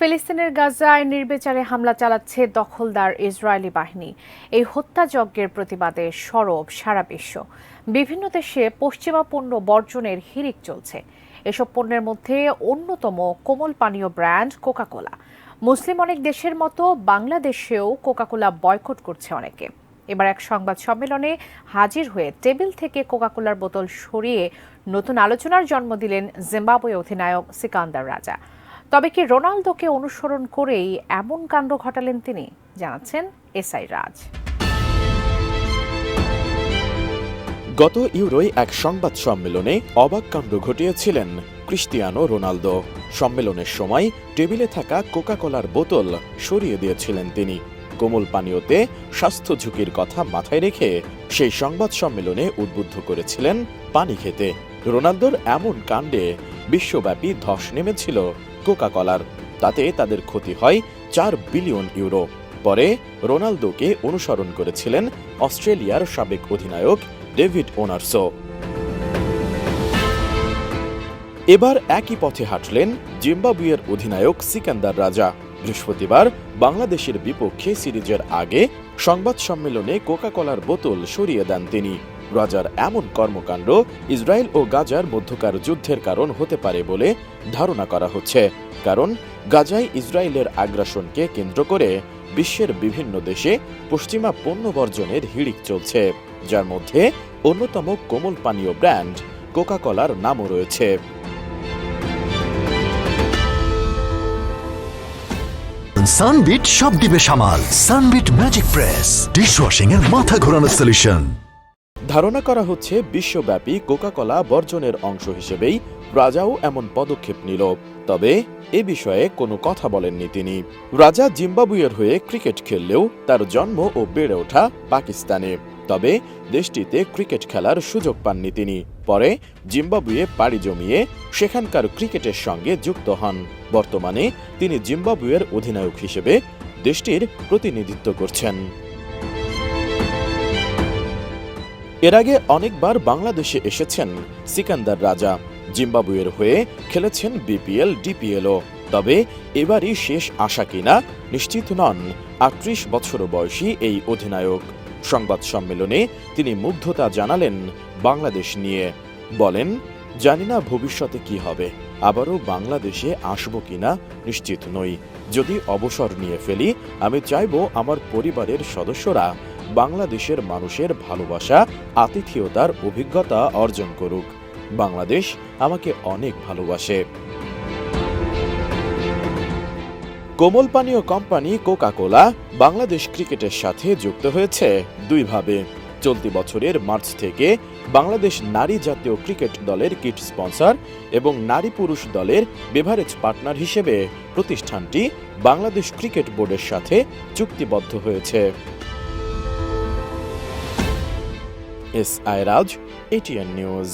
ফিলিস্তিনের গাজায় নির্বিচারে হামলা চালাচ্ছে দখলদার ইসরায়েলি বাহিনী। এই হত্যাযজ্ঞের প্রতিবাদে সরব সারা বিশ্ব। বিভিন্ন দেশে পশ্চিমা পণ্য বর্জনের হিড়িক চলছে। এসব পণ্যের মধ্যে অন্যতম কোমল পানীয় ব্র্যান্ড কোকাকোলা। মুসলিম অনেক দেশের মতো বাংলাদেশেও কোকাকোলা বয়কট করছে অনেকে। এবার এক সংবাদ সম্মেলনে হাজির হয়ে টেবিল থেকে কোকাকোলার বোতল সরিয়ে নতুন আলোচনার জন্ম দিলেন জিম্বাবুয়ে অধিনায়ক সিকান্দার রাজা। তবে কি রোনালদোকে অনুসরণ করেই এমন কাণ্ড ঘটালেন তিনি? জানাচ্ছেন এসআই রাজ। গত ইউরোয় এক সংবাদ সম্মেলনে অবাক কাণ্ড ঘটিয়েছিলেন ক্রিস্টিয়ানো রোনালদো। সম্মেলনের সময় টেবিলে থাকা কোকাকোলার বোতল সরিয়ে দিয়েছিলেন তিনি। কোমল পানীয়তে স্বাস্থ্য ঝুঁকির কথা মাথায় রেখে সেই সংবাদ সম্মেলনে উদ্বুদ্ধ করেছিলেন পানি খেতে। রোনালদোর এমন কাণ্ডে বিশ্বব্যাপী ধস নেমেছিল কোকাকোলার। তাতে তাদের ক্ষতি হয় 4 বিলিয়ন ইউরো। পরে রোনালদোকে অনুসরণ করেছিলেন অস্ট্রেলিয়ার সাবেক অধিনায়ক ডেভিড ওনারসো। এবার একই পথে হাঁটলেন জিম্বাবুয়ের অধিনায়ক সিকান্দার রাজা। বৃহস্পতিবার বাংলাদেশের বিপক্ষে সিরিজের আগে সংবাদ সম্মেলনে কোকাকোলার বোতল সরিয়ে দেন তিনি। রাজার এমন কর্মকাণ্ড ইসরায়েল ও গাজার মধ্যকার যুদ্ধের কারণ হতে পারে বলে ধারণা করা হচ্ছে। কারণ গাজায় ইসরায়েলের আগ্রাসনকে কেন্দ্র করে বিশ্বের বিভিন্ন দেশে পশ্চিমা পণ্য বর্জনের হিড়িক চলছে, যার মধ্যে অন্যতম কোমল পানীয় ব্র্যান্ড কোকাকোলার নামও রয়েছে। সানবিট সব দিবে সামাল। সানবিট ম্যাজিক প্রেস ডিশওয়াশিং এর মাথা ঘোরানোর সলিউশন। ধারণা করা হচ্ছে বিশ্বব্যাপী কোকাকোলা বর্জনের অংশ হিসেবেই রাজাও এমন পদক্ষেপ নিল। তবে এ বিষয়ে কোনো কথা বলেননি তিনি। রাজা জিম্বাবুয়ের হয়ে ক্রিকেট খেললেও তার জন্ম ও বেড়ে ওঠা পাকিস্তানে। তবে দেশটিতে ক্রিকেট খেলার সুযোগ পাননি তিনি। পরে জিম্বাবুয়ে পাড়ি জমিয়ে সেখানকার ক্রিকেটের সঙ্গে যুক্ত হন। বর্তমানে তিনি জিম্বাবুয়ের অধিনায়ক হিসেবে দেশটির প্রতিনিধিত্ব করছেন। এর আগে অনেকবার বাংলাদেশে এসেছেন সিকান্দার রাজা। জিম্বাবুয়ের হয়ে খেলেছেন বিপিএল, ডিপিএলও। তবে এবারই শেষ আশা কিনা নিশ্চিত নন 38 বছর বয়সী এই অধিনায়ক। সংবাদ সম্মেলনে তিনি মুগ্ধতা জানালেন বাংলাদেশ নিয়ে। বলেন, জানি না ভবিষ্যতে কি হবে, আবারও বাংলাদেশে আসবো কিনা নিশ্চিত নই। যদি অবসর নিয়ে ফেলি, আমি চাইব আমার পরিবারের সদস্যরা বাংলাদেশের মানুষের ভালোবাসা, আতিথেয়তার অভিজ্ঞতা অর্জন করুক। বাংলাদেশ আমাকে অনেক ভালোবাসে। কোমল পানীয় কোম্পানি কোকাকোলা বাংলাদেশ ক্রিকেটের সাথে যুক্ত হয়েছে দুইভাবে। চলতি বছরের মার্চ থেকে বাংলাদেশ নারী জাতীয় ক্রিকেট দলের কিট স্পন্সর এবং নারী পুরুষ দলের বেভারেজ পার্টনার হিসেবে প্রতিষ্ঠানটি বাংলাদেশ ক্রিকেট বোর্ডের সাথে চুক্তিবদ্ধ হয়েছে। এসআই রাজ, এটিএন নিউজ।